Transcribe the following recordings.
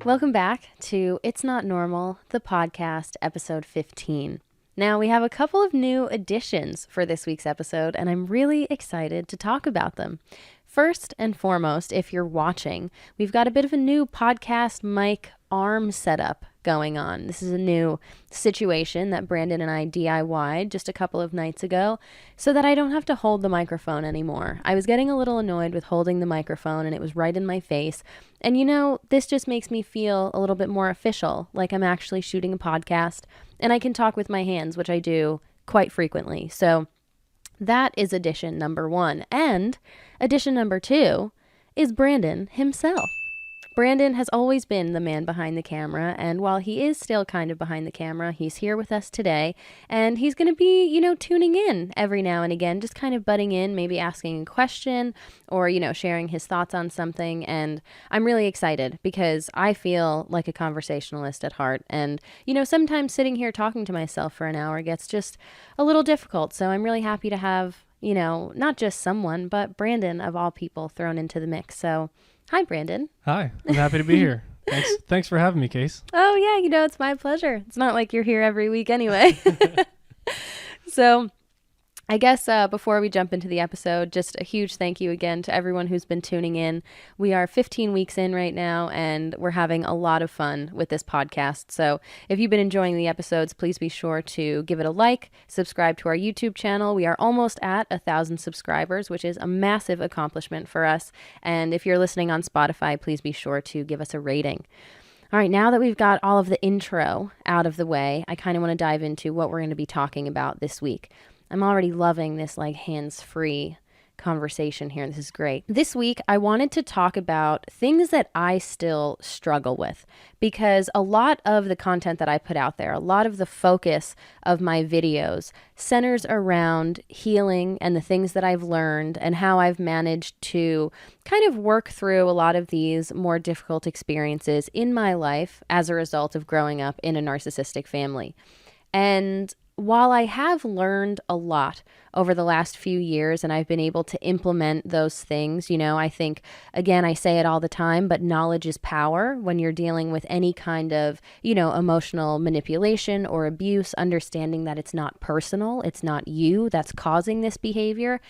Welcome back to It's Not Normal, the podcast, episode 15. Now, we have a couple of new additions for this week's episode, and I'm really excited to talk about them. First and foremost, if you're watching, we've got a bit of a new podcast mic arm setup going on. This is a new situation that Brandon and I DIY'd just a couple of nights ago so that I don't have to hold the microphone anymore. I was getting a little annoyed with holding the microphone and it was right in my face. And this just makes me feel a little bit more official, like I'm actually shooting a podcast and I can talk with my hands, which I do quite frequently. So that is addition number one. And addition number two is Brandon himself. Brandon has always been the man behind the camera, and while he is still kind of behind the camera, he's here with us today, and he's going to be, tuning in every now and again, just kind of butting in, maybe asking a question or, sharing his thoughts on something, and I'm really excited because I feel like a conversationalist at heart, and, sometimes sitting here talking to myself for an hour gets just a little difficult, so I'm really happy to have, not just someone, but Brandon, of all people, thrown into the mix, so... Hi, Brandon. Hi, I'm happy to be here. Thanks for having me, Case. Oh, yeah, it's my pleasure. It's not like you're here every week anyway. So I guess before we jump into the episode, just a huge thank you again to everyone who's been tuning in. We are 15 weeks in right now, and we're having a lot of fun with this podcast. So if you've been enjoying the episodes, please be sure to give it a like, subscribe to our YouTube channel. We are almost at 1,000 subscribers, which is a massive accomplishment for us. And if you're listening on Spotify, please be sure to give us a rating. All right, now that we've got all of the intro out of the way, I kind of want to dive into what we're going to be talking about this week. I'm already loving this hands-free conversation here. This is great. This week, I wanted to talk about things that I still struggle with because a lot of the content that I put out there, a lot of the focus of my videos centers around healing and the things that I've learned and how I've managed to kind of work through a lot of these more difficult experiences in my life as a result of growing up in a narcissistic family. And while I have learned a lot over the last few years and I've been able to implement those things, I think, again, I say it all the time, but knowledge is power when you're dealing with any kind of, emotional manipulation or abuse, understanding that it's not personal, it's not you that's causing this behavior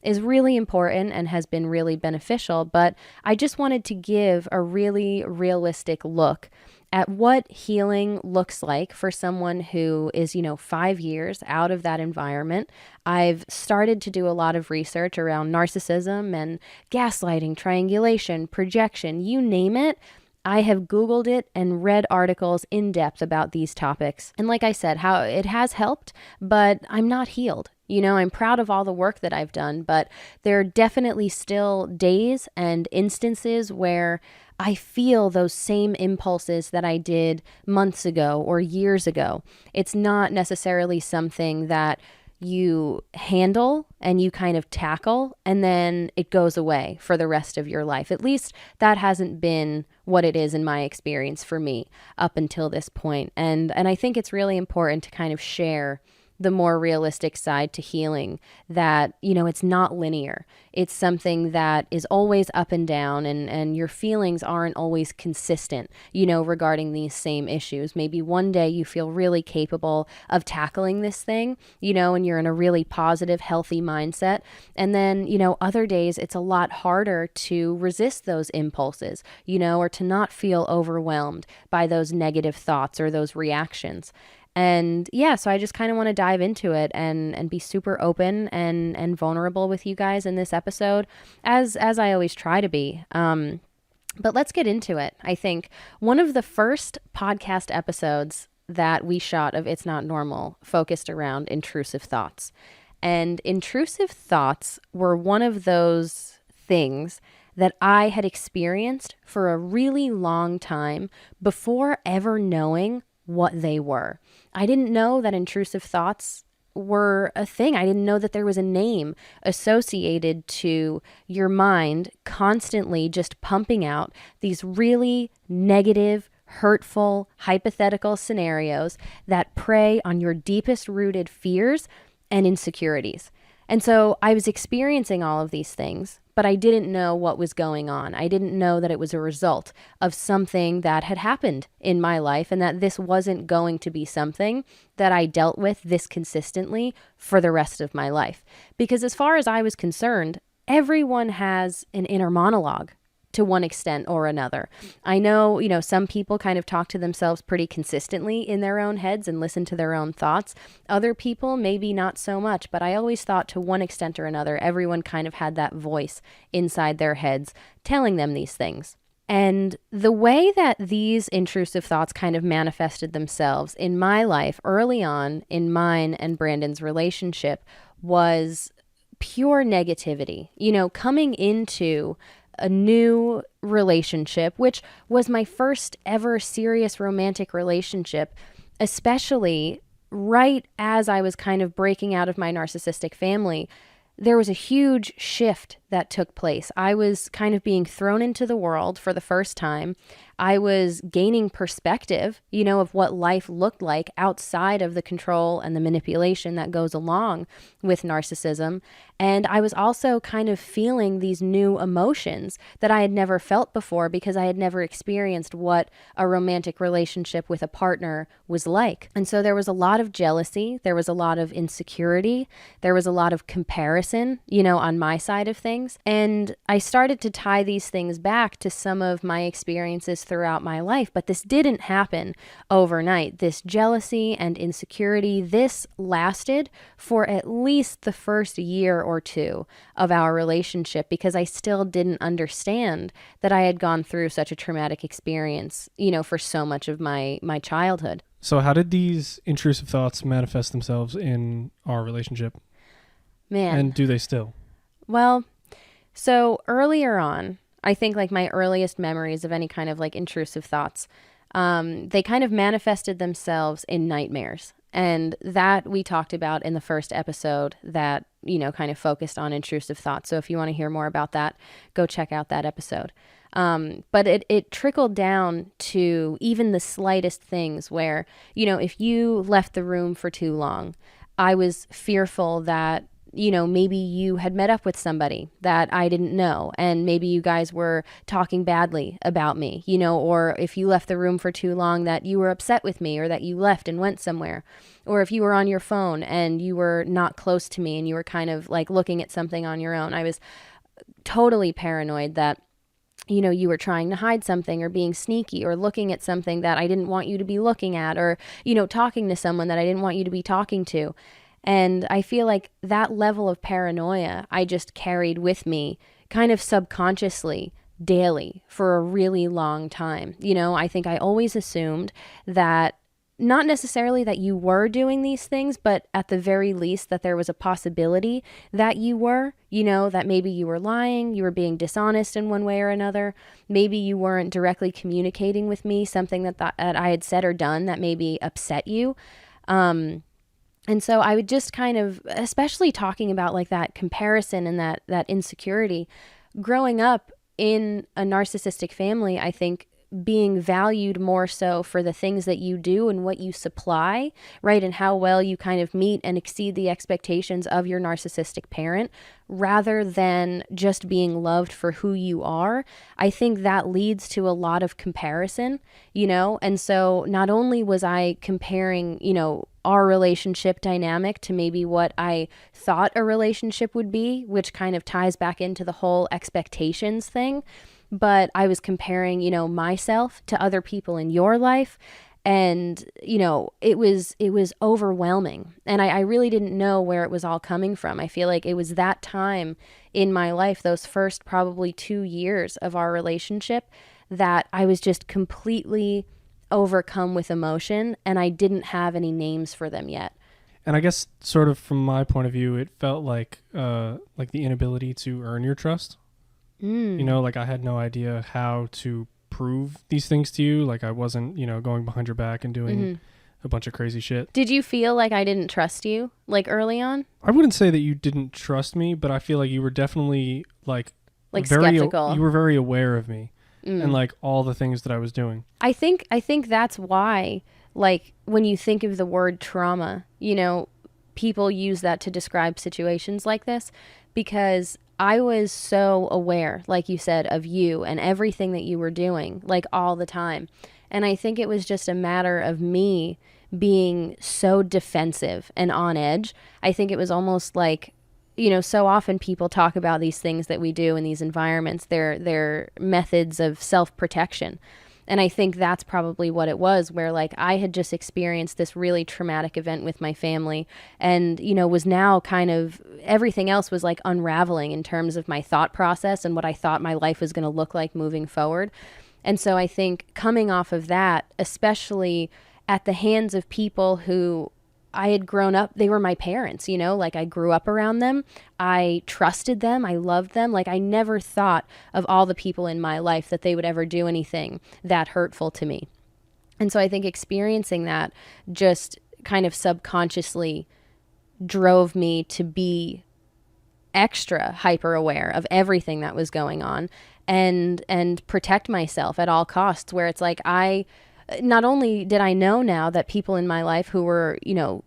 is really important and has been really beneficial. But I just wanted to give a really realistic look at what healing looks like for someone who is, 5 years out of that environment. I've started to do a lot of research around narcissism and gaslighting, triangulation, projection, you name it. I have Googled it and read articles in depth about these topics. And like I said, how it has helped, but I'm not healed. I'm proud of all the work that I've done, but there are definitely still days and instances where I feel those same impulses that I did months ago or years ago. It's not necessarily something that you handle and you kind of tackle and then it goes away for the rest of your life. At least that hasn't been what it is in my experience for me up until this point. And I think it's really important to kind of share the more realistic side to healing that, it's not linear. It's something that is always up and down and your feelings aren't always consistent, regarding these same issues. Maybe one day you feel really capable of tackling this thing, and you're in a really positive, healthy mindset. And then, other days it's a lot harder to resist those impulses, or to not feel overwhelmed by those negative thoughts or those reactions. And yeah, so I just kind of want to dive into it and be super open and vulnerable with you guys in this episode, as I always try to be. But let's get into it. I think one of the first podcast episodes that we shot of It's Not Normal focused around intrusive thoughts. And intrusive thoughts were one of those things that I had experienced for a really long time before ever knowing what they were. I didn't know that intrusive thoughts were a thing. I didn't know that there was a name associated to your mind constantly just pumping out these really negative, hurtful, hypothetical scenarios that prey on your deepest rooted fears and insecurities. And so I was experiencing all of these things, but I didn't know what was going on. I didn't know that it was a result of something that had happened in my life, and that this wasn't going to be something that I dealt with this consistently for the rest of my life. Because as far as I was concerned, everyone has an inner monologue to one extent or another. I know, some people kind of talk to themselves pretty consistently in their own heads and listen to their own thoughts. Other people, maybe not so much, but I always thought to one extent or another, everyone kind of had that voice inside their heads telling them these things. And the way that these intrusive thoughts kind of manifested themselves in my life early on in mine and Brandon's relationship was pure negativity. Coming into a new relationship, which was my first ever serious romantic relationship, especially right as I was kind of breaking out of my narcissistic family, there was a huge shift that took place. I was kind of being thrown into the world for the first time. I was gaining perspective, of what life looked like outside of the control and the manipulation that goes along with narcissism. And I was also kind of feeling these new emotions that I had never felt before because I had never experienced what a romantic relationship with a partner was like. And so there was a lot of jealousy. There was a lot of insecurity. There was a lot of comparison, on my side of things. And I started to tie these things back to some of my experiences throughout my life, but this didn't happen overnight. This jealousy and insecurity, this lasted for at least the first year or two of our relationship because I still didn't understand that I had gone through such a traumatic experience, for so much of my childhood. So how did these intrusive thoughts manifest themselves in our relationship? Man. And do they still? Well, so earlier on, I think like my earliest memories of any kind of like intrusive thoughts, they kind of manifested themselves in nightmares. And that we talked about in the first episode that, kind of focused on intrusive thoughts. So if you want to hear more about that, go check out that episode. But it trickled down to even the slightest things where, if you left the room for too long, I was fearful that maybe you had met up with somebody that I didn't know, and maybe you guys were talking badly about me, or if you left the room for too long, that you were upset with me, or that you left and went somewhere, or if you were on your phone and you were not close to me and you were kind of like looking at something on your own. I was totally paranoid that you were trying to hide something or being sneaky or looking at something that I didn't want you to be looking at, or, talking to someone that I didn't want you to be talking to. And I feel like that level of paranoia I just carried with me kind of subconsciously daily for a really long time. I think I always assumed that not necessarily that you were doing these things, but at the very least that there was a possibility that you were, that maybe you were lying, you were being dishonest in one way or another. Maybe you weren't directly communicating with me something that I had said or done that maybe upset you. And so I would just kind of, especially talking about like that comparison and that insecurity, growing up in a narcissistic family, I think being valued more so for the things that you do and what you supply, right? And how well you kind of meet and exceed the expectations of your narcissistic parent, rather than just being loved for who you are. I think that leads to a lot of comparison, And so not only was I comparing, our relationship dynamic to maybe what I thought a relationship would be, which kind of ties back into the whole expectations thing, but I was comparing, myself to other people in your life. And, it was overwhelming. And I really didn't know where it was all coming from. I feel like it was that time in my life, those first probably 2 years of our relationship, that I was just completely overcome with emotion, and I didn't have any names for them yet. And I guess sort of from my point of view, it felt like the inability to earn your trust. Like I had no idea how to prove these things to you. Like I wasn't, going behind your back and doing a bunch of crazy shit. Did you feel like I didn't trust you, like early on? I wouldn't say that you didn't trust me, but I feel like you were definitely like skeptical. You were very aware of me and like all the things that I was doing. I think that's why, like when you think of the word trauma, people use that to describe situations like this, because I was so aware, like you said, of you and everything that you were doing, like all the time. And I think it was just a matter of me being so defensive and on edge. I think it was almost like, so often people talk about these things that we do in these environments. They're methods of self-protection. And I think that's probably what it was, where like I had just experienced this really traumatic event with my family and, was now kind of everything else was like unraveling in terms of my thought process and what I thought my life was going to look like moving forward. And so I think coming off of that, especially at the hands of people who I had grown up, they were my parents, like I grew up around them. I trusted them. I loved them. Like I never thought of all the people in my life that they would ever do anything that hurtful to me. And so I think experiencing that just kind of subconsciously drove me to be extra hyper aware of everything that was going on and protect myself at all costs, where it's like not only did I know now that people in my life who were,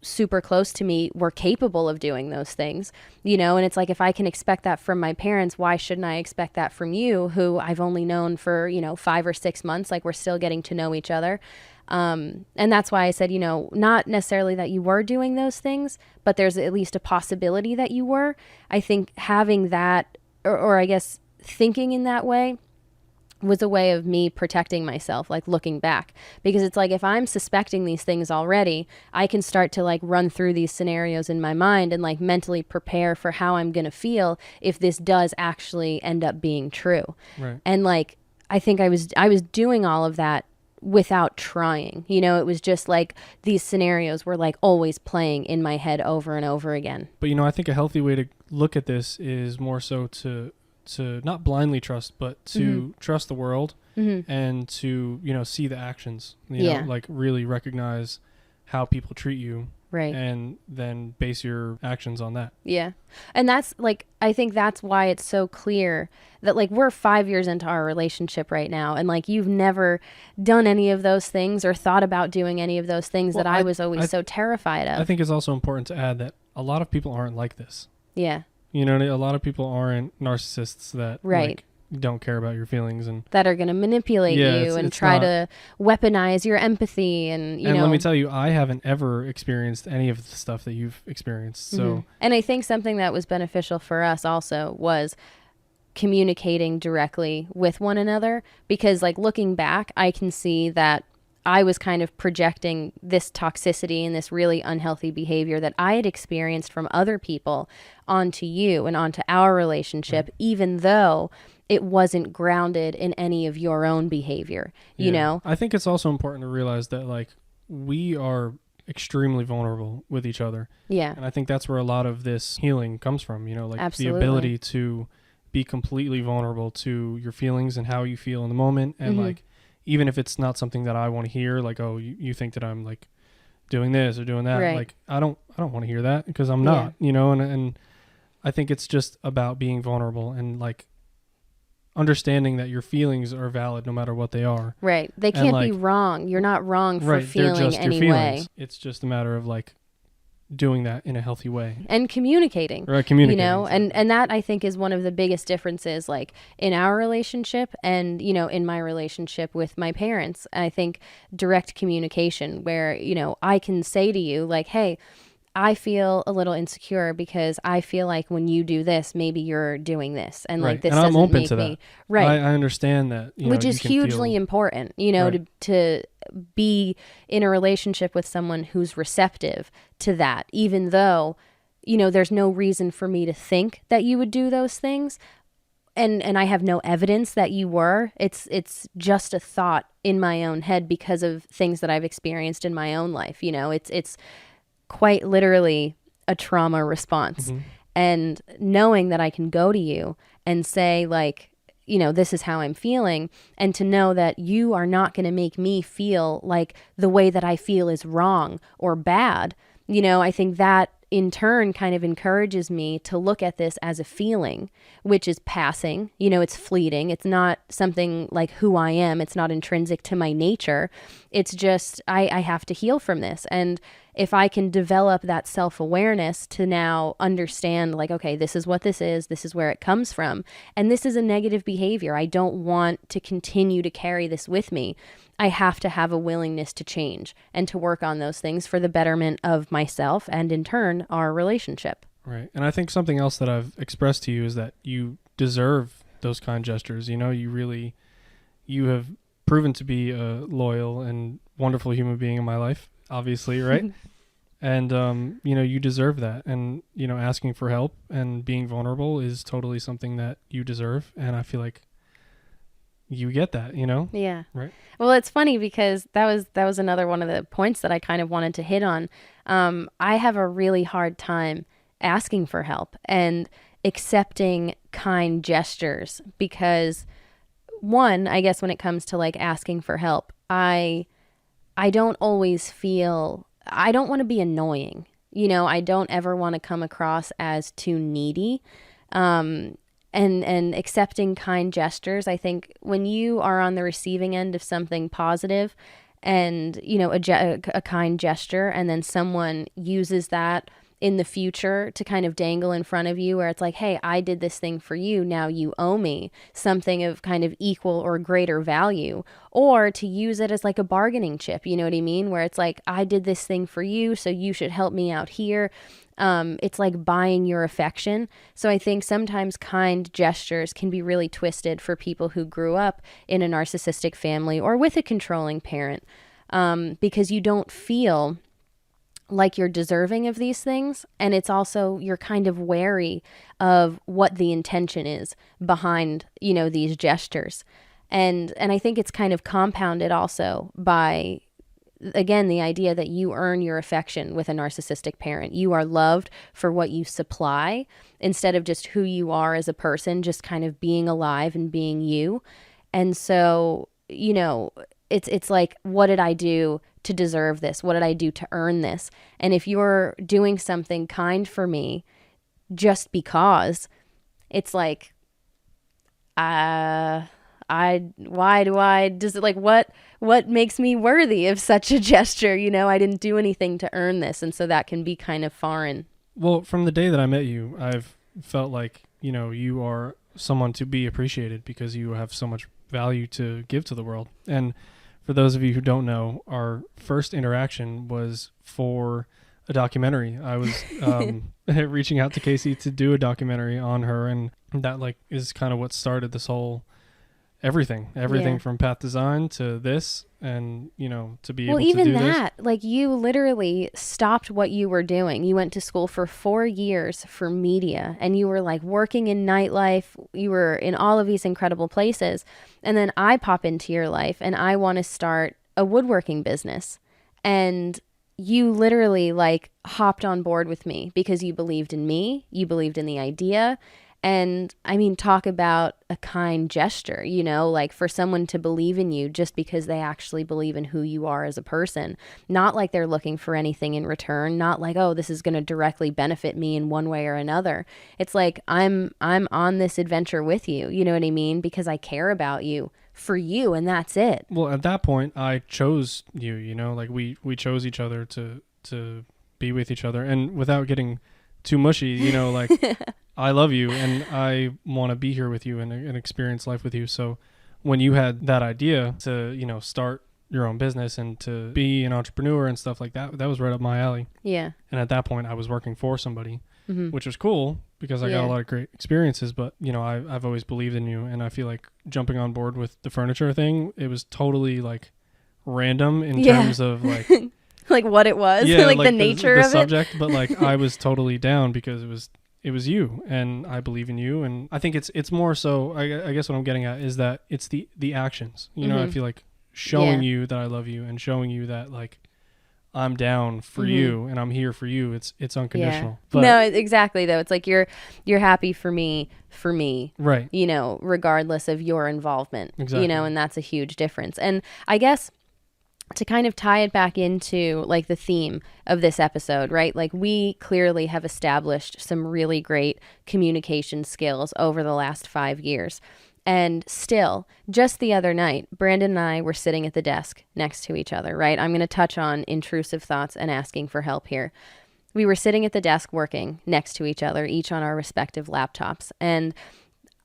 super close to me were capable of doing those things, and it's like, if I can expect that from my parents, why shouldn't I expect that from you, who I've only known for, 5 or 6 months, like we're still getting to know each other. And that's why I said, not necessarily that you were doing those things, but there's at least a possibility that you were. I think having that, or I guess thinking in that way, was a way of me protecting myself, like looking back. Because it's like, if I'm suspecting these things already, I can start to like run through these scenarios in my mind and like mentally prepare for how I'm going to feel if this does actually end up being true. Right. And like, I think I was doing all of that without trying. It was just like these scenarios were like always playing in my head over and over again. But, I think a healthy way to look at this is more so to not blindly trust, but to trust the world and to, see the actions, know, like really recognize how people treat you. Right. And then base your actions on that. Yeah. And that's like, I think that's why it's so clear that like we're 5 years into our relationship right now. And like, you've never done any of those things or thought about doing any of those things that I was always so terrified of. I think it's also important to add that a lot of people aren't like this. Yeah. A lot of people aren't narcissists that like, don't care about your feelings and that are going to manipulate you and try to weaponize your empathy. And let me tell you, I haven't ever experienced any of the stuff that you've experienced. So, and I think something that was beneficial for us also was communicating directly with one another, because like looking back, I can see that I was kind of projecting this toxicity and this really unhealthy behavior that I had experienced from other people onto you and onto our relationship, even though it wasn't grounded in any of your own behavior, you know? I think it's also important to realize that like we are extremely vulnerable with each other. Yeah. And I think that's where a lot of this healing comes from, like Absolutely. the ability to be completely vulnerable to your feelings and how you feel in the moment. And like, even if it's not something that I want to hear, like, oh, you think that I'm like doing this or doing that. Right. Like, I don't want to hear that, because I'm not, and I think it's just about being vulnerable and like understanding that your feelings are valid no matter what they are. Right. They can't be wrong. You're not wrong for feeling any way. It's just a matter of like doing that in a healthy way and communicating. Right, communicating. And that I think is one of the biggest differences, like in our relationship and, in my relationship with my parents. I think direct communication where, I can say to you like, hey, I feel a little insecure because I feel like when you do this, maybe you're doing this. And like, this and doesn't make me right. I understand that, which is hugely important, to be in a relationship with someone who's receptive to that, even though, there's no reason for me to think that you would do those things. And I have no evidence that you were. It's just a thought in my own head because of things that I've experienced in my own life. It's quite literally a trauma response. And knowing that I can go to you and say like, this is how I'm feeling, and to know that you are not going to make me feel like the way that I feel is wrong or bad. I think that in turn kind of encourages me to look at this as a feeling, which is passing, it's fleeting. It's not something like who I am. It's not intrinsic to my nature. It's just, I have to heal from this. And if I can develop that self-awareness to now understand, like, okay, this is what this is where it comes from, and this is a negative behavior. I don't want to continue to carry this with me. I have to have a willingness to change and to work on those things for the betterment of myself and in turn, our relationship. Right. And I think something else that I've expressed to you is that you deserve those kind gestures. You know, you have proven to be a loyal and wonderful human being in my life, obviously, right? And, you know, you deserve that. And, you know, asking for help and being vulnerable is totally something that you deserve. And I feel like you get that, you know? Yeah. Right. Well, it's funny because that was another one of the points that I kind of wanted to hit on. I have a really hard time asking for help and accepting kind gestures because, one, I guess when it comes to like asking for help, I don't always feel, I don't want to be annoying. You know, I don't ever want to come across as too needy. And accepting kind gestures, I think when you are on the receiving end of something positive and, you know, a kind gesture, and then someone uses that in the future to kind of dangle in front of you where it's like, hey, I did this thing for you, now you owe me something of kind of equal or greater value, or to use it as like a bargaining chip, you know what I mean? Where it's like, I did this thing for you, so you should help me out here. It's like buying your affection. So I think sometimes kind gestures can be really twisted for people who grew up in a narcissistic family or with a controlling parent, because you don't feel like you're deserving of these things. And it's also, you're kind of wary of what the intention is behind, you know, these gestures. And I think it's kind of compounded also by, again, the idea that you earn your affection with a narcissistic parent. You are loved for what you supply instead of just who you are as a person, just kind of being alive and being you. And so, you know, it's like, what did I do to deserve this? What did I do to earn this? And if you're doing something kind for me just because, it's like, what makes me worthy of such a gesture? You know, I didn't do anything to earn this. And so that can be kind of foreign. Well, from the day that I met you, I've felt like, you know, you are someone to be appreciated because you have so much value to give to the world. And for those of you who don't know, our first interaction was for a documentary. I was reaching out to Casey to do a documentary on her, and that like is kind of what started this whole everything from path design to this, and you know, to be able to do this. Well, even that, like, you literally stopped what you were doing. You went to school for 4 years for media, and you were like working in nightlife. You were in all of these incredible places. And then I pop into your life and I want to start a woodworking business. And you literally like hopped on board with me because you believed in me. You believed in the idea. And I mean, talk about a kind gesture, you know, like for someone to believe in you just because they actually believe in who you are as a person, not like they're looking for anything in return, not like, oh, this is going to directly benefit me in one way or another. It's like, I'm on this adventure with you, you know what I mean? Because I care about you for you, and that's it. Well, at that point, I chose you, you know, like we chose each other to be with each other, and without getting too mushy, you know, like I love you and I want to be here with you and experience life with you. So when you had that idea to, you know, start your own business and to be an entrepreneur and stuff like that, that was right up my alley. Yeah. And at that point I was working for somebody, which was cool because I got a lot of great experiences, but you know, I've always believed in you, and I feel like jumping on board with the furniture thing, it was totally like random in terms of like like what it was, like the nature of subject, but like I was totally down because it was you, and I believe in you. And I think it's more so, I guess what I'm getting at is that it's the actions, you know. I feel like showing you that I love you and showing you that like I'm down for you and I'm here for you. It's unconditional. But, no, exactly though. It's like you're happy for me, right? You know, regardless of your involvement, exactly. You know, and that's a huge difference. And I guess to kind of tie it back into like the theme of this episode, right? Like we clearly have established some really great communication skills over the last 5 years. And still, just the other night, Brandon and I were sitting at the desk next to each other, right? I'm going to touch on intrusive thoughts and asking for help here. We were sitting at the desk working next to each other, each on our respective laptops. And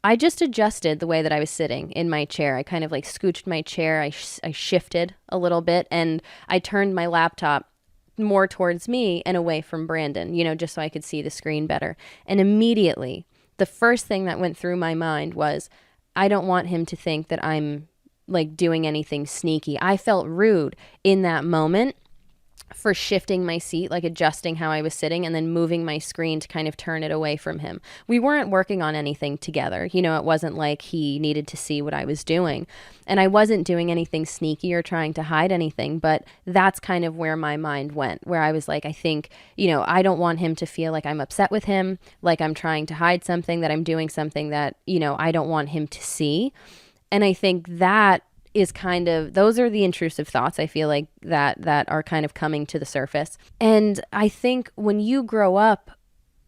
I just adjusted the way that I was sitting in my chair. I kind of like scooched my chair. I shifted a little bit, and I turned my laptop more towards me and away from Brandon, just so I could see the screen better. And immediately, the first thing that went through my mind was, I don't want him to think that I'm like doing anything sneaky. I felt rude in that moment for shifting my seat, like adjusting how I was sitting and then moving my screen to kind of turn it away from him. We weren't working on anything together. It wasn't like he needed to see what I was doing. And I wasn't doing anything sneaky or trying to hide anything, but that's kind of where my mind went, where I was like, I think, I don't want him to feel like I'm upset with him, like I'm trying to hide something, that I'm doing something that, I don't want him to see. And I think that is kind of, those are the intrusive thoughts, I feel like, that are kind of coming to the surface. And I think when you grow up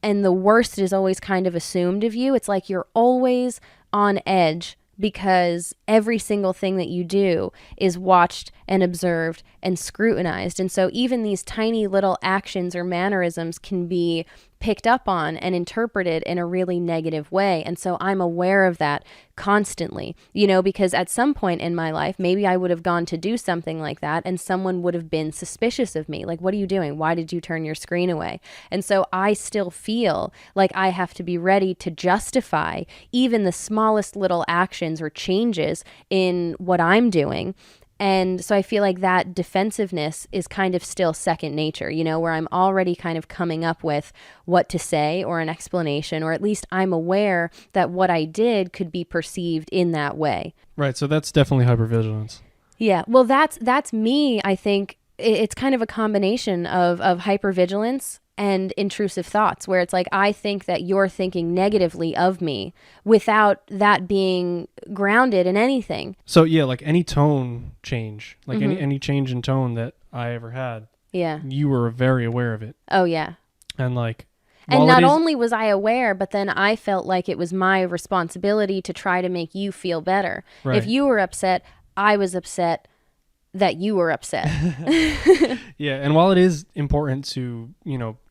and the worst is always kind of assumed of you, it's like you're always on edge because every single thing that you do is watched and observed and scrutinized. And so even these tiny little actions or mannerisms can be picked up on and interpreted in a really negative way. And so I'm aware of that constantly, because at some point in my life, maybe I would have gone to do something like that and someone would have been suspicious of me. Like, what are you doing? Why did you turn your screen away? And so I still feel like I have to be ready to justify even the smallest little actions or changes in what I'm doing. And so I feel like that defensiveness is kind of still second nature, where I'm already kind of coming up with what to say or an explanation, or at least I'm aware that what I did could be perceived in that way. Right. So that's definitely hypervigilance. Yeah. Well, that's me. I think it's kind of a combination of hypervigilance and intrusive thoughts, where it's like, I think that you're thinking negatively of me without that being grounded in anything. So yeah, like any tone change, like any change in tone that I ever had, you were very aware of it. Oh yeah. And like, and not only was I aware, but then I felt like it was my responsibility to try to make you feel better. Right. If you were upset, I was upset that you were upset. Yeah, and while it is important to,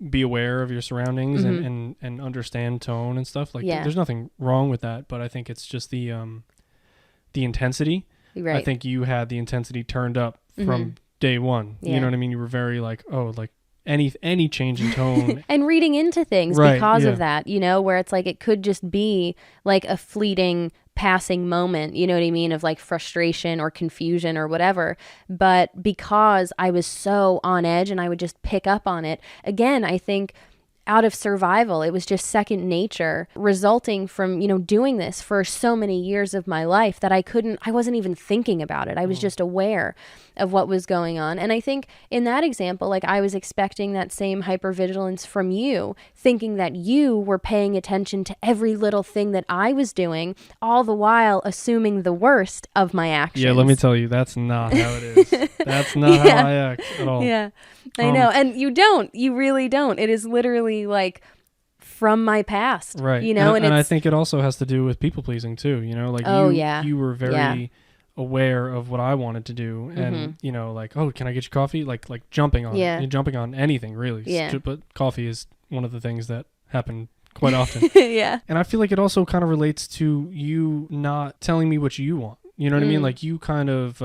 be aware of your surroundings and understand tone and stuff, like there's nothing wrong with that, but I think it's just the intensity. Right. I think you had the intensity turned up from day one. Yeah. You know what I mean? You were very like, oh, like any change in tone. And reading into things because of that, where it's like it could just be like a fleeting passing moment, you know what I mean, of like frustration or confusion or whatever. But because I was so on edge and I would just pick up on it, again, I think out of survival, it was just second nature, resulting from, doing this for so many years of my life that I wasn't even thinking about it. I was just aware of what was going on. And I think in that example, like I was expecting that same hypervigilance from you, thinking that you were paying attention to every little thing that I was doing, all the while assuming the worst of my actions. Yeah, let me tell you, that's not how it is. That's not how I act at all. Yeah, I know. And you really don't. It is literally like from my past. Right. And I think it also has to do with people pleasing too, like you were very aware of what I wanted to do and like, oh, can I get you coffee? Like jumping on you're jumping on anything really. Yeah. But coffee is one of the things that happen quite often. Yeah. And I feel like it also kind of relates to you not telling me what you want. You know what I mean? Like you kind of,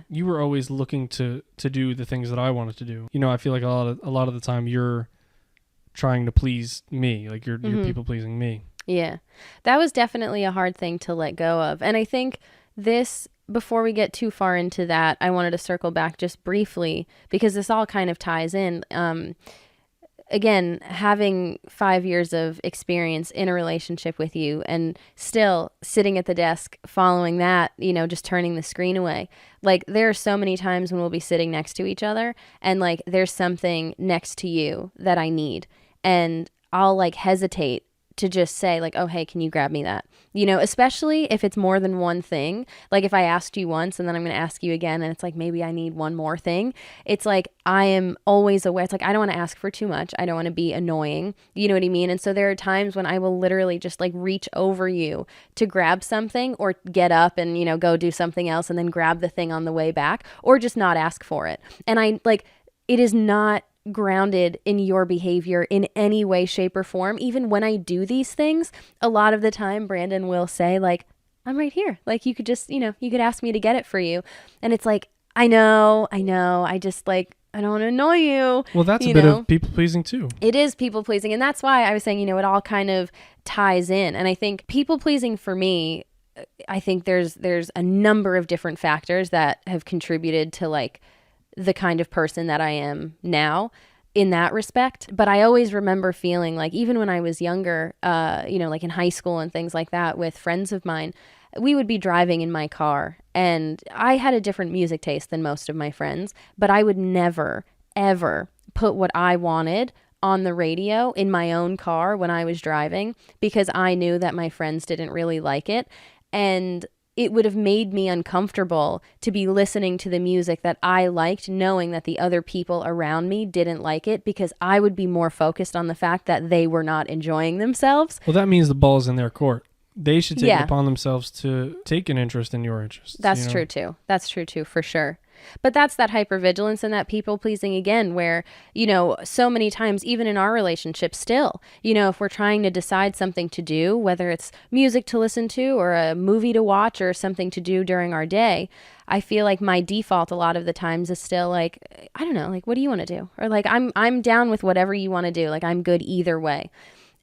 you were always looking to do the things that I wanted to do. I feel like a lot of the time you're trying to please me, like you're people pleasing me. Yeah. That was definitely a hard thing to let go of. And I think before we get too far into that, I wanted to circle back just briefly because this all kind of ties in. Again, having 5 years of experience in a relationship with you and still sitting at the desk following that, just turning the screen away. Like there are so many times when we'll be sitting next to each other and like there's something next to you that I need and I'll like hesitate to just say like, oh, hey, can you grab me that? You know, especially if it's more than one thing. Like if I asked you once and then I'm going to ask you again and it's like, maybe I need one more thing. It's like, I am always aware. It's like, I don't want to ask for too much. I don't want to be annoying. You know what I mean? And so there are times when I will literally just like reach over you to grab something or get up and, you know, go do something else and then grab the thing on the way back or just not ask for it. And I like, it is not grounded in your behavior in any way, shape, or form. Even when I do these things, a lot of the time Brandon will say like, I'm right here. Like you could just, you know, you could ask me to get it for you. And it's like, I know. I just like, I don't want to annoy you. Well, that's a bit of people pleasing too. It is people pleasing. And that's why I was saying, you know, it all kind of ties in. And I think people pleasing for me, I think there's a number of different factors that have contributed to like the kind of person that I am now in that respect. But I always remember feeling like, even when I was younger, you know, like in high school and things like that with friends of mine, we would be driving in my car and I had a different music taste than most of my friends, but I would never, ever put what I wanted on the radio in my own car when I was driving because I knew that my friends didn't really like it. And it would have made me uncomfortable to be listening to the music that I liked, knowing that the other people around me didn't like it because I would be more focused on the fact that they were not enjoying themselves. Well, that means the ball's in their court. They should take it upon themselves to take an interest in your interests. That's true too. That's true too, for sure. But that's that hypervigilance and that people pleasing again, where, you know, so many times, even in our relationship still, you know, if we're trying to decide something to do, whether it's music to listen to or a movie to watch or something to do during our day, I feel like my default a lot of the times is still like, I don't know, like, what do you want to do? Or like, I'm down with whatever you want to do. Like, I'm good either way.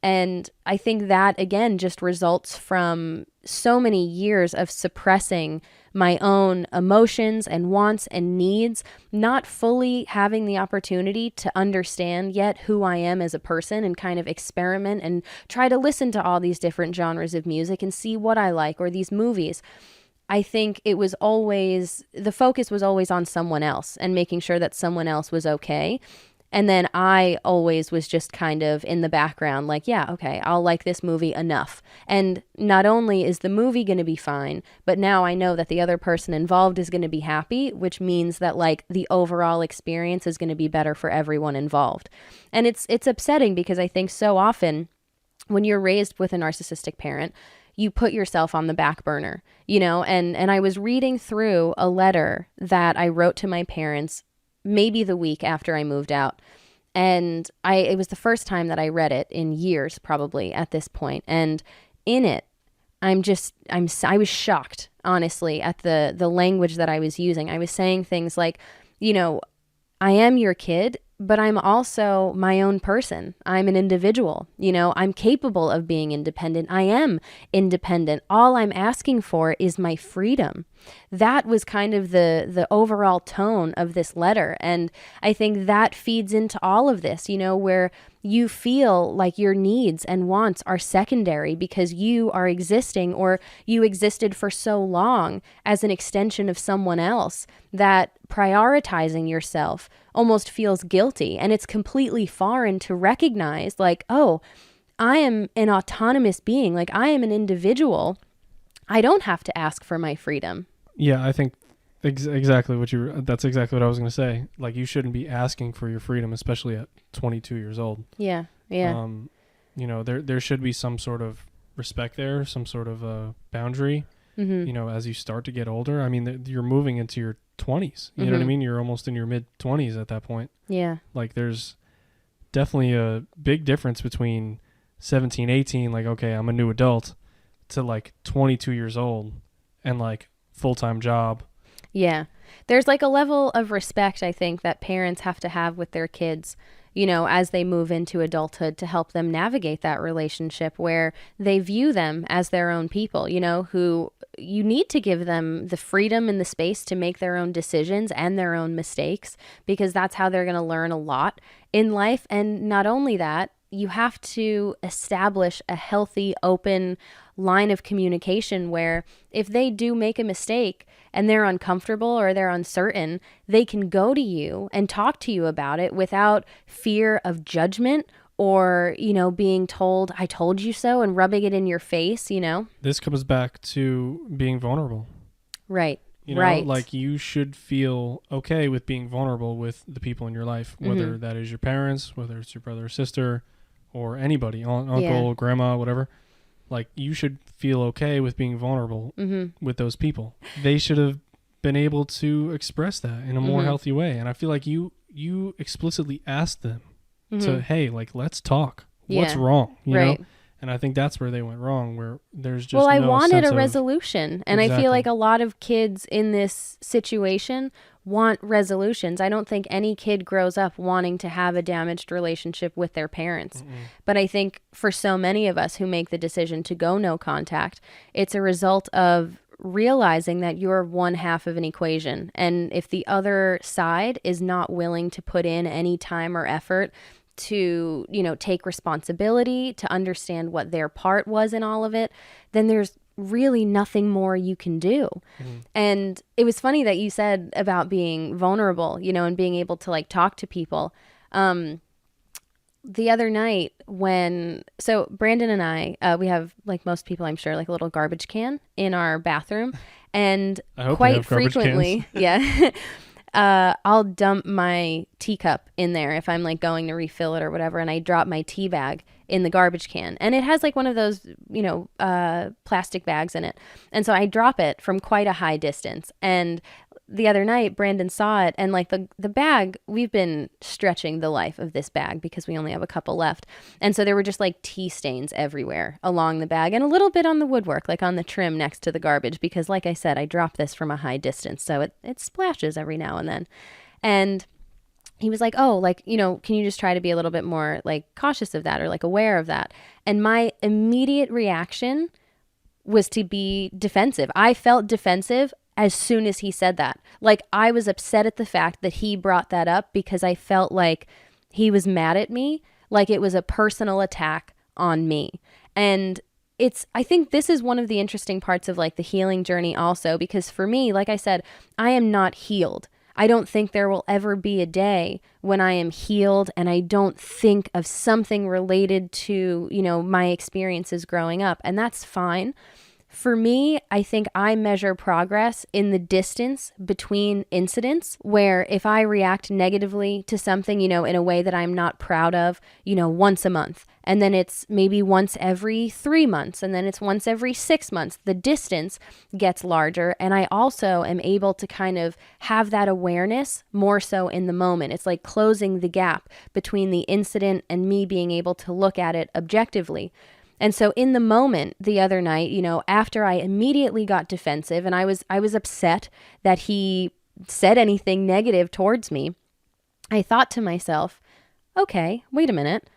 And I think that, again, just results from so many years of suppressing my own emotions and wants and needs, not fully having the opportunity to understand yet who I am as a person and kind of experiment and try to listen to all these different genres of music and see what I like, or these movies. I think it was always, the focus was always on someone else and making sure that someone else was okay. And then I always was just kind of in the background, like, yeah, okay, I'll like this movie enough. And not only is the movie going to be fine, but now I know that the other person involved is going to be happy, which means that like the overall experience is going to be better for everyone involved. And it's upsetting because I think so often when you're raised with a narcissistic parent, you put yourself on the back burner, you know, and I was reading through a letter that I wrote to my parents maybe the week after I moved out. And it was the first time that I read it in years, probably at this point. And in it, I was shocked, honestly, at the language that I was using. I was saying things like, you know, I am your kid, but I'm also my own person. I'm an individual. You know, I'm capable of being independent. I am independent. All I'm asking for is my freedom. That was kind of the overall tone of this letter. And I think that feeds into all of this, you know, where you feel like your needs and wants are secondary because you are existing, or you existed for so long as an extension of someone else, that prioritizing yourself almost feels guilty. And it's completely foreign to recognize like, oh, I am an autonomous being. Like, I am an individual. I don't have to ask for my freedom. Yeah, I think exactly that's exactly what I was going to say. Like, you shouldn't be asking for your freedom, especially at 22 years old. Yeah. You know, there should be some sort of respect there, some sort of boundary, you know, as you start to get older. I mean, you're moving into your 20s. You know what I mean? You're almost in your mid 20s at that point. Yeah. Like, there's definitely a big difference between 17, 18, like, okay, I'm a new adult, to like 22 years old and like full-time job. Yeah. There's like a level of respect, I think, that parents have to have with their kids, you know, as they move into adulthood, to help them navigate that relationship where they view them as their own people, you know, who you need to give them the freedom and the space to make their own decisions and their own mistakes, because that's how they're going to learn a lot in life. And not only that, you have to establish a healthy, open line of communication where if they do make a mistake and they're uncomfortable or they're uncertain, they can go to you and talk to you about it without fear of judgment or, being told, I told you so, and rubbing it in your face, This comes back to being vulnerable. Right. Right. Like you should feel okay with being vulnerable with the people in your life, whether that is your parents, whether it's your brother or sister, or anybody, uncle, grandma, whatever. Like you should feel okay with being vulnerable with those people. They should have been able to express that in a more healthy way. And I feel like you explicitly asked them to, hey, like, let's talk. What's wrong? You know? And I think that's where they went wrong, where there's just I wanted a resolution. And I feel like a lot of kids in this situation want resolutions. I don't think any kid grows up wanting to have a damaged relationship with their parents. But I think for so many of us who make the decision to go no contact, it's a result of realizing that you're one half of an equation. And if the other side is not willing to put in any time or effort to, take responsibility, to understand what their part was in all of it, then there's really nothing more you can do. And it was funny that you said about being vulnerable, and being able to like talk to people. The other night so Brandon and I, we have, like most people, I'm sure, like a little garbage can in our bathroom. And quite frequently, I'll dump my teacup in there if I'm like going to refill it or whatever, and I drop my tea bag in the garbage can, and it has like one of those, plastic bags in it. And so I drop it from quite a high distance. And the other night, Brandon saw it, and like the bag, we've been stretching the life of this bag because we only have a couple left. And so there were just like tea stains everywhere along the bag and a little bit on the woodwork, like on the trim next to the garbage, because like I said, I drop this from a high distance. So it splashes every now and then. And he was like, oh, like, can you just try to be a little bit more like cautious of that or like aware of that? And my immediate reaction was to be defensive. I felt defensive as soon as he said that. Like I was upset at the fact that he brought that up because I felt like he was mad at me, like it was a personal attack on me. And I think this is one of the interesting parts of like the healing journey also, because for me, like I said, I am not healed. I don't think there will ever be a day when I am healed and I don't think of something related to, my experiences growing up. And that's fine. For me, I think I measure progress in the distance between incidents, where if I react negatively to something, in a way that I'm not proud of, once a month, and then it's maybe once every 3 months, and then it's once every 6 months, the distance gets larger. And I also am able to kind of have that awareness more so in the moment. It's like closing the gap between the incident and me being able to look at it objectively. And so in the moment the other night, after I immediately got defensive and I was upset that he said anything negative towards me, I thought to myself, okay, wait a minute.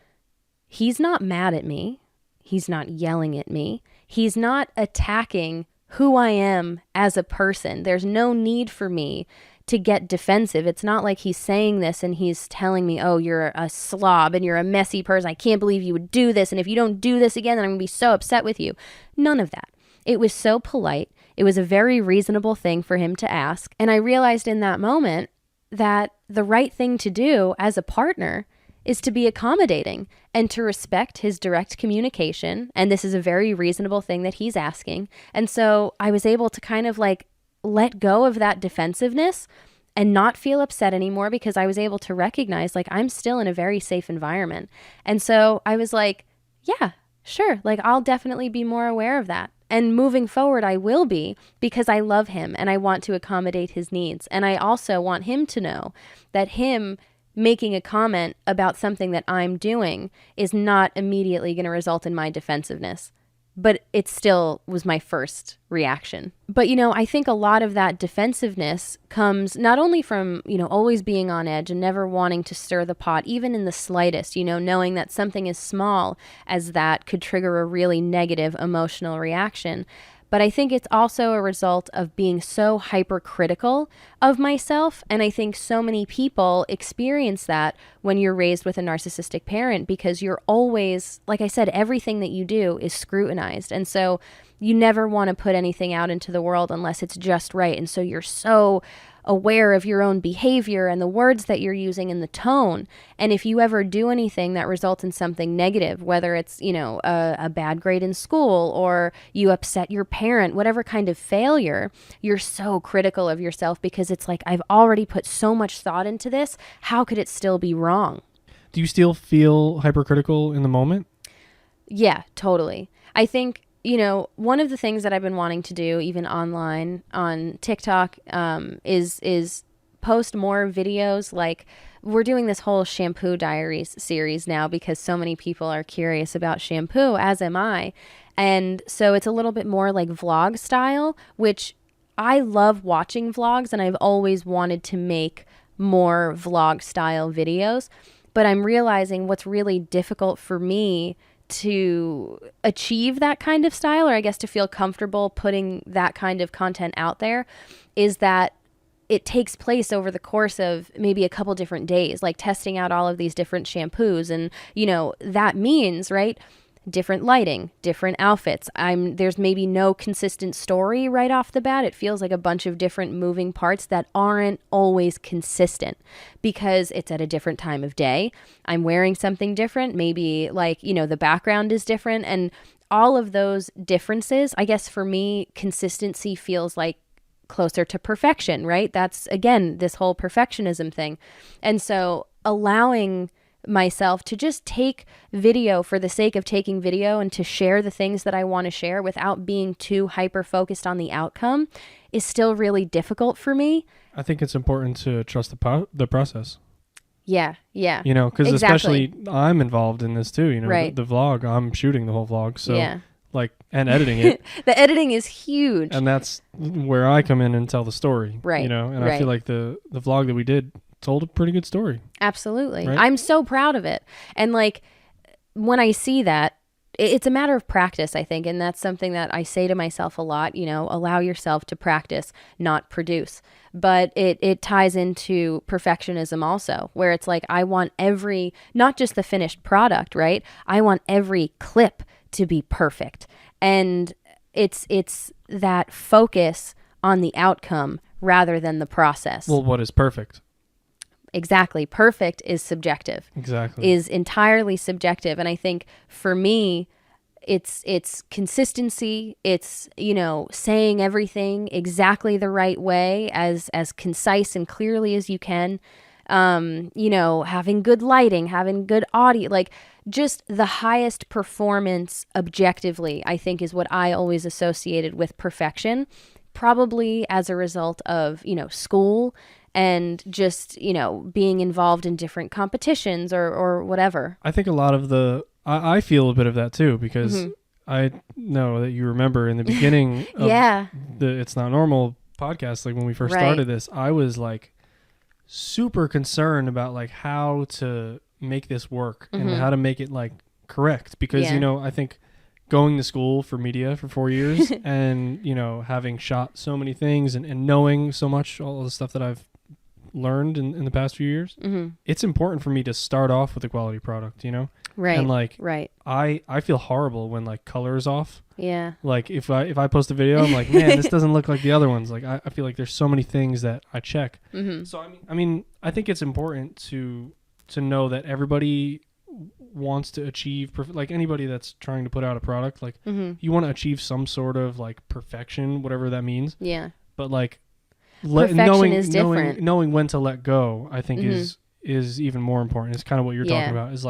He's not mad at me. He's not yelling at me. He's not attacking who I am as a person. There's no need for me to get defensive. It's not like he's saying this and he's telling me, oh, you're a slob and you're a messy person. I can't believe you would do this. And if you don't do this again, then I'm going to be so upset with you. None of that. It was so polite. It was a very reasonable thing for him to ask. And I realized in that moment that the right thing to do as a partner is to be accommodating and to respect his direct communication. And this is a very reasonable thing that he's asking. And so I was able to kind of like let go of that defensiveness and not feel upset anymore, because I was able to recognize like I'm still in a very safe environment. And so I was like, yeah, sure. Like I'll definitely be more aware of that. And moving forward, I will be, because I love him and I want to accommodate his needs. And I also want him to know that him making a comment about something that I'm doing is not immediately going to result in my defensiveness. But it still was my first reaction. But, I think a lot of that defensiveness comes not only from, always being on edge and never wanting to stir the pot, even in the slightest, knowing that something as small as that could trigger a really negative emotional reaction. But I think it's also a result of being so hypercritical of myself. And I think so many people experience that when you're raised with a narcissistic parent, because you're always, like I said, everything that you do is scrutinized. And so you never want to put anything out into the world unless it's just right. And so you're so aware of your own behavior and the words that you're using and the tone. And if you ever do anything that results in something negative, whether it's, a bad grade in school or you upset your parent, whatever kind of failure, you're so critical of yourself because it's like, I've already put so much thought into this. How could it still be wrong? Do you still feel hypercritical in the moment? Yeah, totally. I think, one of the things that I've been wanting to do, even online on TikTok, is post more videos. Like, we're doing this whole shampoo diaries series now because so many people are curious about shampoo, as am I. And so it's a little bit more like vlog style, which I love watching vlogs, and I've always wanted to make more vlog style videos. But I'm realizing what's really difficult for me to achieve that kind of style, or I guess to feel comfortable putting that kind of content out there, is that it takes place over the course of maybe a couple different days, like testing out all of these different shampoos. And, that means, right, different lighting, different outfits. There's maybe no consistent story right off the bat. It feels like a bunch of different moving parts that aren't always consistent because it's at a different time of day. I'm wearing something different. Maybe the background is different, and all of those differences, I guess for me, consistency feels like closer to perfection, right? That's, again, this whole perfectionism thing. And so allowing myself to just take video for the sake of taking video and to share the things that I want to share without being too hyper focused on the outcome is still really difficult for me. I think it's important to trust the process. Yeah. Because exactly. Especially I'm involved in this too, right. The vlog, I'm shooting the whole vlog. So yeah. And editing it. The editing is huge. And that's where I come in and tell the story. Right. And I feel like the vlog that we did told a pretty good story. Absolutely. Right? I'm so proud of it. And when I see that, it's a matter of practice, I think. And that's something that I say to myself a lot, allow yourself to practice, not produce. But it ties into perfectionism also, where it's like, I want not just the finished product, right? I want every clip to be perfect. And it's that focus on the outcome rather than the process. Well, what is perfect? Exactly. Perfect is subjective. Exactly. Is entirely subjective. And I think for me, it's consistency. It's, saying everything exactly the right way, as concise and clearly as you can. Having good lighting, having good audio, just the highest performance objectively, I think, is what I always associated with perfection, probably as a result of, school and just, being involved in different competitions or whatever. I think a lot of I feel a bit of that too, because I know that you remember in the beginning of the It's Not Normal podcast, when we first started this, I was super concerned about how to make this work and how to make it correct, because, I think going to school for media for 4 years and, having shot so many things and knowing so much, all the stuff that I've learned in the past few years, it's important for me to start off with a quality product, Right. And right. I feel horrible when color is off. Yeah. If I post a video, I'm like, man, this doesn't look like the other ones. I feel like there's so many things that I check. So I think it's important to know that everybody wants to achieve anybody that's trying to put out a product, you want to achieve some sort of perfection, whatever that means. Yeah. But knowing when to let go, I think is even more important. It's kind of what you're talking about. Is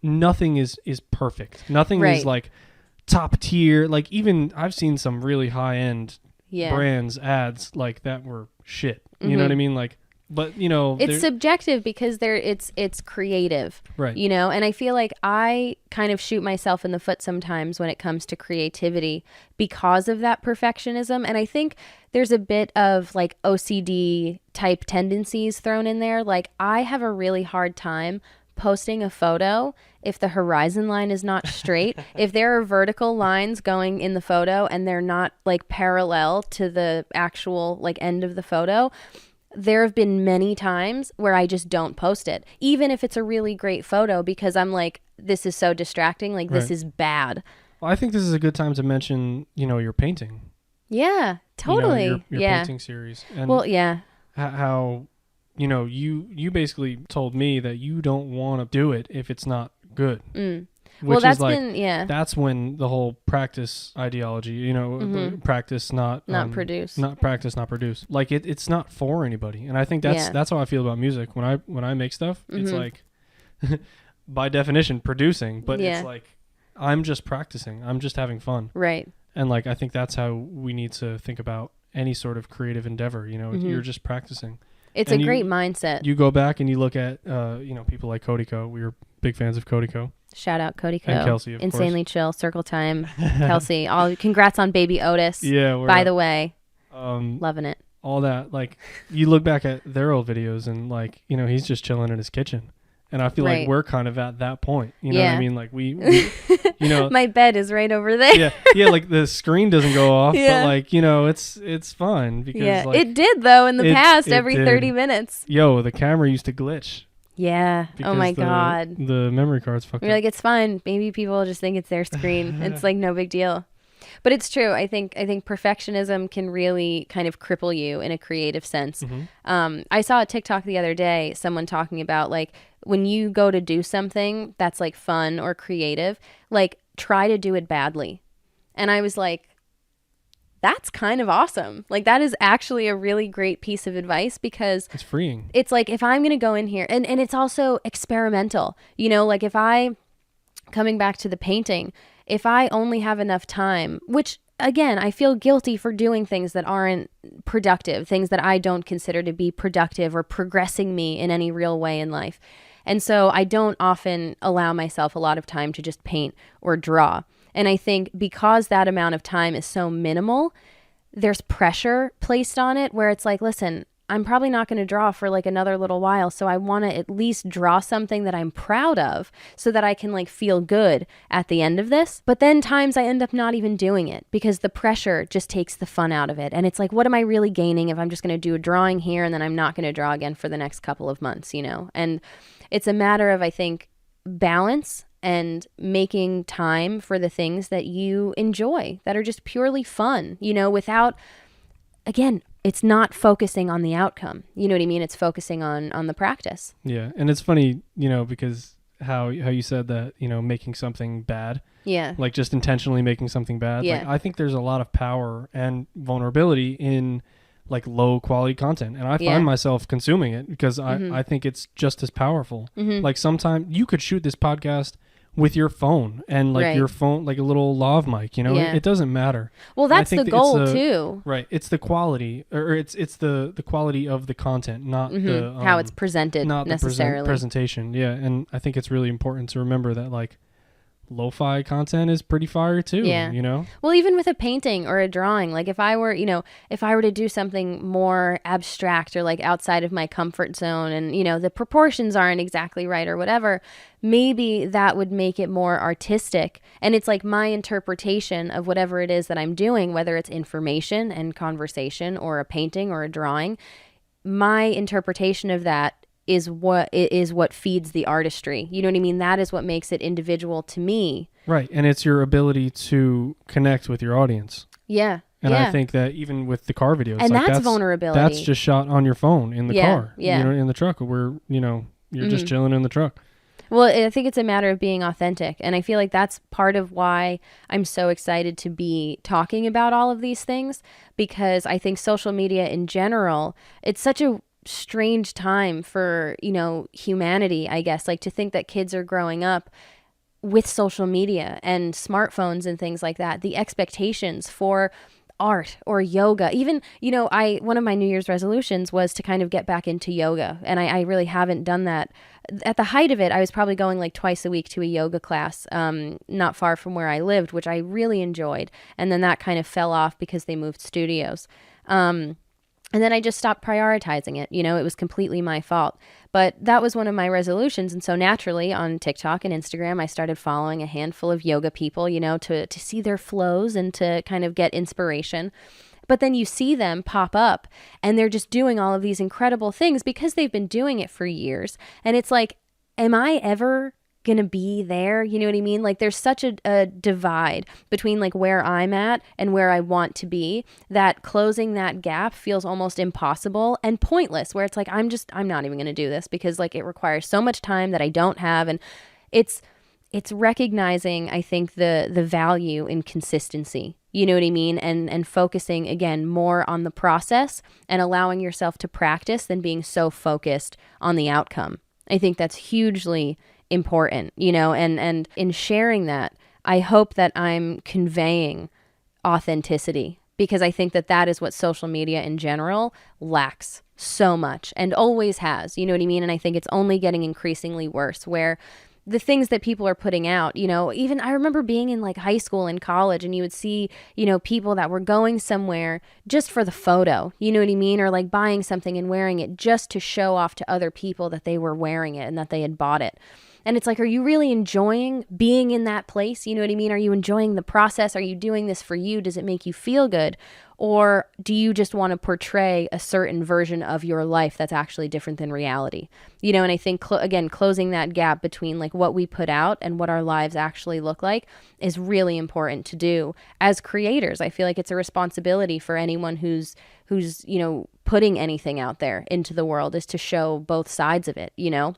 nothing is perfect. Nothing is top tier. Even I've seen some really high end brands ads that were shit. You know what I mean? But it's subjective because it's creative, right? And I feel like I kind of shoot myself in the foot sometimes when it comes to creativity because of that perfectionism. And I think there's a bit of OCD type tendencies thrown in there. I have a really hard time posting a photo if the horizon line is not straight. If there are vertical lines going in the photo and they're not parallel to the actual end of the photo, there have been many times where I just don't post it, even if it's a really great photo, because I'm this is so distracting. This is bad. Well, I think this is a good time to mention, your painting. Yeah, totally. Your painting series. And well, yeah. how you basically told me that you don't want to do it if it's not good. Well, Which is like, that's when the whole practice ideology, practice not produce. Not practice, not produce. Like it's not for anybody. And I think that's how I feel about music. When I make stuff, it's like by definition producing, but it's like I'm just practicing. I'm just having fun. Right. And like I think that's how we need to think about any sort of creative endeavor, you're just practicing. It's a great mindset. You go back and you look at people like Cody Co. We were big fans of Cody Co. Shout out Cody Co. And Kelsey, of Insanely course. Chill, Circle Time, Kelsey. Congrats on baby Otis. Yeah. By the way, loving it. All that, like, you look back at their old videos and like, he's just chilling in his kitchen. And I feel like we're kind of at that point. You know what I mean? Like we my bed is right over there. Yeah, like the screen doesn't go off, but like, it's fun because like, it did though in the past every 30 minutes. Yo, the camera used to glitch. Yeah. Oh my God. The memory card's fucked up. We're like, it's fine. Maybe people just think it's their screen. It's like no big deal. But it's true. I think perfectionism can really kind of cripple you in a creative sense. I saw a TikTok the other day, someone talking about like when you go to do something that's like fun or creative, like try to do it badly. And I was like, that's kind of awesome. Like that is actually a really great piece of advice because it's freeing. It's like if I'm going to go in here and it's also experimental, like if coming back to the painting, if I only have enough time, which again, I feel guilty for doing things that aren't productive, things that I don't consider to be productive or progressing me in any real way in life. And so I don't often allow myself a lot of time to just paint or draw. And I think because that amount of time is so minimal, there's pressure placed on it where it's like, listen, I'm probably not going to draw for like another little while. So I want to at least draw something that I'm proud of so that I can like feel good at the end of this. But then times I end up not even doing it because the pressure just takes the fun out of it. And it's like, what am I really gaining if I'm just going to do a drawing here and then I'm not going to draw again for the next couple of months, And it's a matter of, I think, balance and making time for the things that you enjoy that are just purely fun, without, again, it's not focusing on the outcome. You know what I mean? It's focusing on the practice. Yeah. And it's funny, because how you said that, making something bad. Yeah. Like just intentionally making something bad. Yeah. Like, I think there's a lot of power and vulnerability in like low quality content. And I find myself consuming it because I think it's just as powerful. Like sometimes you could shoot this podcast with your phone and like your phone, like a little lav mic, it doesn't matter. Well, that's the goal too. Right. It's the quality or it's the quality of the content, not the how it's presented, not necessarily the presentation. Yeah. And I think it's really important to remember that like lo-fi content is pretty fire too. Well, even with a painting or a drawing, like if I were to do something more abstract or like outside of my comfort zone and the proportions aren't exactly right or whatever, maybe that would make it more artistic. And it's like my interpretation of whatever it is that I'm doing, whether it's information and conversation or a painting or a drawing, my interpretation of that is what feeds the artistry. You know what I mean? That is what makes it individual to me. Right. And it's your ability to connect with your audience. Yeah. And I think that even with the car videos, and like that's vulnerability. That's just shot on your phone in the car, yeah. In the truck where, you're just chilling in the truck. Well, I think it's a matter of being authentic. And I feel like that's part of why I'm so excited to be talking about all of these things, because I think social media in general, it's such a strange time for humanity, I guess, like to think that kids are growing up with social media and smartphones and things like that. The expectations for art or yoga, even one of my New Year's resolutions was to kind of get back into yoga, and I really haven't done that. At the height of it, I was probably going like twice a week to a yoga class not far from where I lived, which I really enjoyed, and then that kind of fell off because they moved studios. And then I just stopped prioritizing it. It was completely my fault. But that was one of my resolutions. And so naturally on TikTok and Instagram, I started following a handful of yoga people, to see their flows and to kind of get inspiration. But then you see them pop up and they're just doing all of these incredible things because they've been doing it for years. And it's like, am I ever gonna be there. You know what I mean? Like there's such a divide between like where I'm at and where I want to be, that closing that gap feels almost impossible and pointless, where it's like I'm not even gonna do this because like it requires so much time that I don't have. And it's recognizing, I think, the value in consistency. You know what I mean? And focusing again more on the process and allowing yourself to practice than being so focused on the outcome. I think that's hugely important, you know, and in sharing that, I hope that I'm conveying authenticity, because I think that that is what social media in general lacks so much and always has, you know what I mean? And I think it's only getting increasingly worse, where the things that people are putting out, you know, even I remember being in like high school and college, and you would see, you know, people that were going somewhere just for the photo, you know what I mean? Or like buying something and wearing it just to show off to other people that they were wearing it and that they had bought it. And it's like, are you really enjoying being in that place? You know what I mean? Are you enjoying the process? Are you doing this for you? Does it make you feel good? Or do you just want to portray a certain version of your life that's actually different than reality? You know, and I think, again, closing that gap between like what we put out and what our lives actually look like is really important to do as creators. I feel like it's a responsibility for anyone who's, you know, putting anything out there into the world, is to show both sides of it, you know?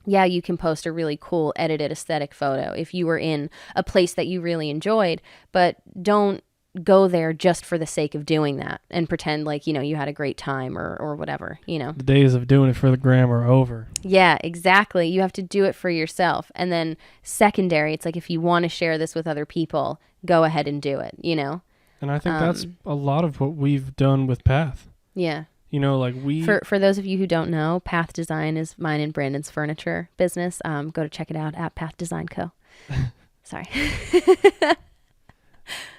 Yeah, you can post a really cool edited aesthetic photo if you were in a place that you really enjoyed, but don't go there just for the sake of doing that and pretend like, you know, you had a great time or whatever, you know. The days of doing it for the gram are over. Yeah, exactly. You have to do it for yourself. And then secondary, it's like, if you want to share this with other people, go ahead and do it, you know. And I think that's a lot of what we've done with Path. Yeah. You know, like For those of you who don't know, Path Design is mine and Brandon's furniture business. Go to check it out at Path Design Co. Sorry.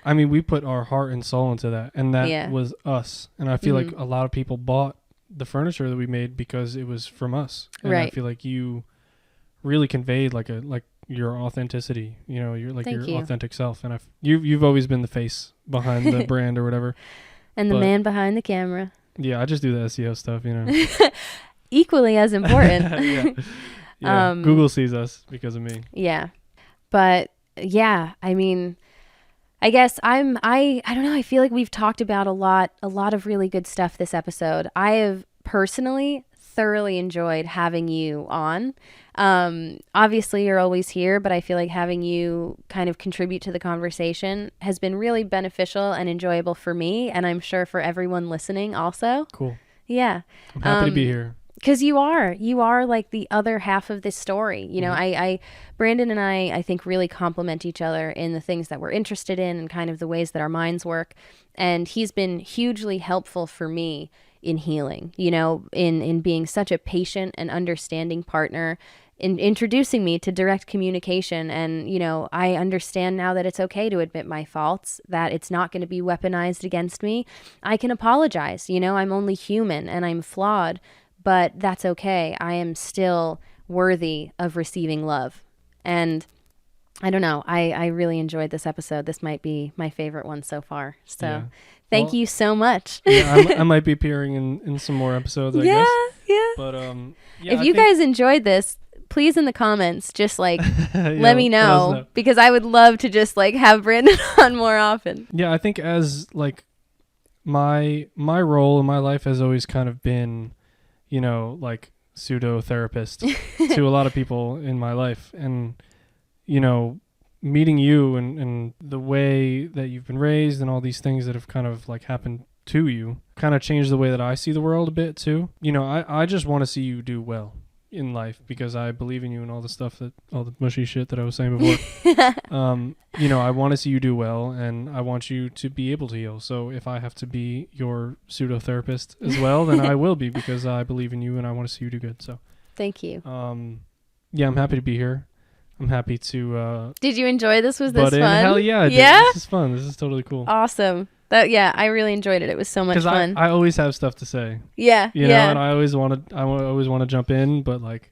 I mean, we put our heart and soul into that, and that was us. And I feel like a lot of people bought the furniture that we made because it was from us. And I feel like you really conveyed like your authenticity. You know, your authentic self. And you've always been the face behind the brand or whatever. And the man behind the camera. Yeah, I just do the SEO stuff, you know. Equally as important. Yeah. Google sees us because of me. Yeah. But yeah, I mean, I guess I don't know. I feel like we've talked about a lot of really good stuff this episode. I have personally thoroughly enjoyed having you on. Obviously you're always here, but I feel like having you kind of contribute to the conversation has been really beneficial and enjoyable for me, and I'm sure for everyone listening also. Cool. Yeah. I'm happy to be here. Because you are like the other half of this story. You know, Brandon and I think really complement each other in the things that we're interested in and kind of the ways that our minds work. And he's been hugely helpful for me in healing, you know, in being such a patient and understanding partner, in introducing me to direct communication. And, you know, I understand now that it's okay to admit my faults, that it's not going to be weaponized against me. I can apologize. You know, I'm only human and I'm flawed, but that's okay. I am still worthy of receiving love. And I don't know. I really enjoyed this episode. This might be my favorite one so far. So thank you so much. I might be appearing in some more episodes, I guess. Yeah. But if you guys enjoyed this, please in the comments just like let me know, because I would love to just like have Brandon on more often. Yeah, I think as like my role in my life has always kind of been, you know, like pseudo therapist to a lot of people in my life. And, you know, meeting you and the way that you've been raised and all these things that have kind of like happened to you kind of changed the way that I see the world a bit too. You know, I just want to see you do well in life because I believe in you and all the mushy shit that I was saying before. You know, I want to see you do well and I want you to be able to heal. So if I have to be your pseudo therapist as well, then I will be, because I believe in you and I want to see you do good. So thank you. Yeah, I'm happy to be here. I'm happy to Did you enjoy this? Was this fun? Hell yeah, I did. Yeah? This is fun. This is totally cool. Awesome. I really enjoyed it. It was so much fun. I always have stuff to say. Yeah. You know, and I always want to jump in, but like,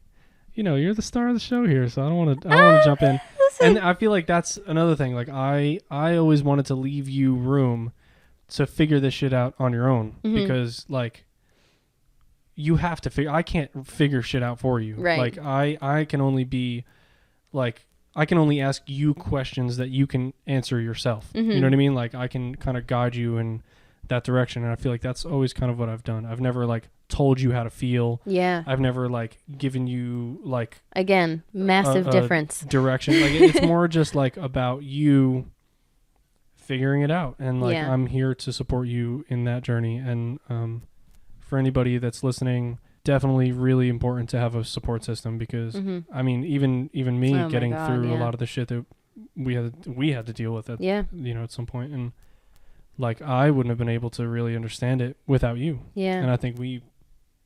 you know, you're the star of the show here, so I don't want to jump in. Listen. And I feel like that's another thing. Like I always wanted to leave you room to figure this shit out on your own, because like you have to figure. I can't figure shit out for you. Right. Like I can only be like, I can only ask you questions that you can answer yourself. Mm-hmm. You know what I mean? Like, I can kind of guide you in that direction. And I feel like that's always kind of what I've done. I've never like told you how to feel. Yeah. I've never like given you like, again, massive difference. Direction. Like, it's more just like about you figuring it out. And like, I'm here to support you in that journey. And for anybody that's listening, definitely really important to have a support system, because I mean, even me getting through a lot of the shit that we had to deal with at at some point, and like, I wouldn't have been able to really understand it without you. And I think we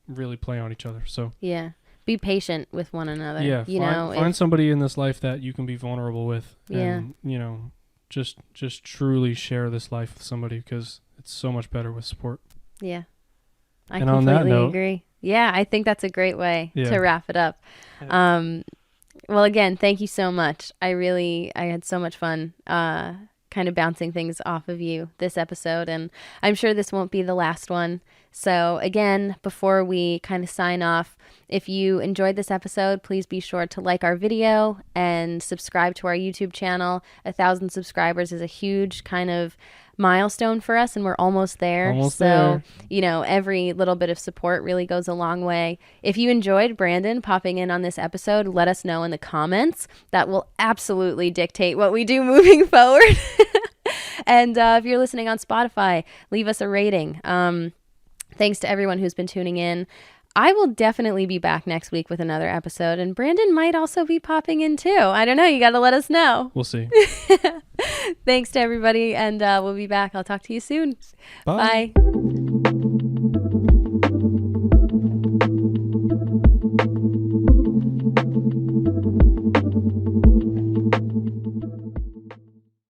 really play on each other. So be patient with one another. Find somebody in this life that you can be vulnerable with, and just truly share this life with somebody, because it's so much better with support. I completely agree. I think that's a great way to wrap it up. Well, again, thank you so much. I had so much fun kind of bouncing things off of you this episode, and I'm sure this won't be the last one. So again, before we kind of sign off, if you enjoyed this episode, please be sure to like our video and subscribe to our YouTube channel. 1,000 subscribers is a huge kind of milestone for us, and we're almost there. Every little bit of support really goes a long way. If you enjoyed Brandon popping in on this episode, let us know in the comments. That will absolutely dictate what we do moving forward. And if you're listening on Spotify, leave us a rating. Thanks to everyone who's been tuning in. I will definitely be back next week with another episode, and Brandon might also be popping in too. I don't know. You got to let us know. We'll see. Thanks to everybody, and we'll be back. I'll talk to you soon. Bye. Bye.